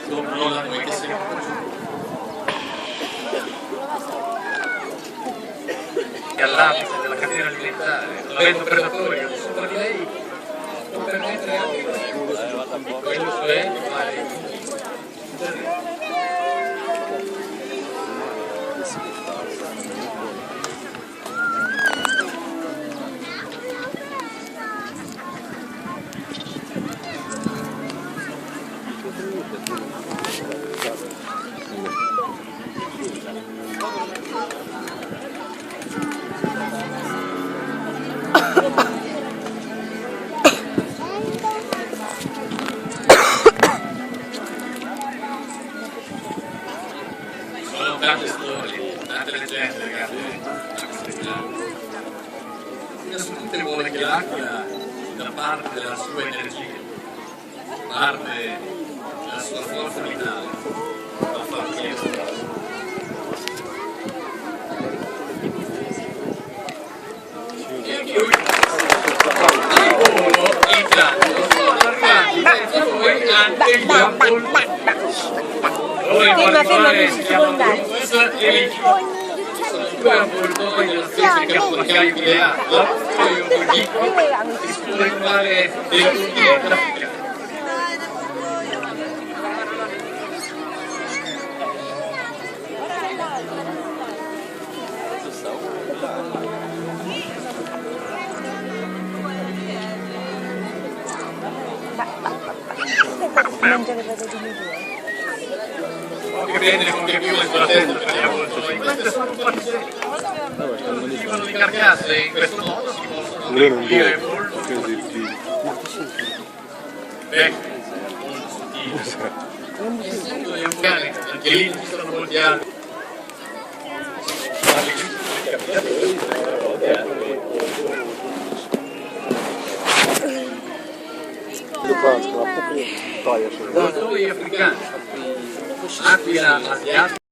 non la noi che siamo e all'apice della catena alimentare, avendo predatori sopra di lei, può permettere anche quello cioè di fare sono tante storie, tante leggende legate a queste piante. Una su tutte vuole che l'aquila, da parte della sua energia, parte della sua forza vitale, la fa chiesa. E lui, al volo, intanto, sono arrivati senza voi anche gli Apple. Noi in particolare si chiamano Brooks e Vicky. Sono due avvoltoi della specie cappocchiaio di Leatta, e un pochino di scuola rivale del continente africano. Che prendere con che più sulla testa per gli avvoltoi. Queste sono un tipo di carcasse, in questo modo si possono riempire molto sottili. Molto sottili. Essendo gli afghani, anche lì ci sono molti altri. Avvoltoi africani. Aquila asiatica.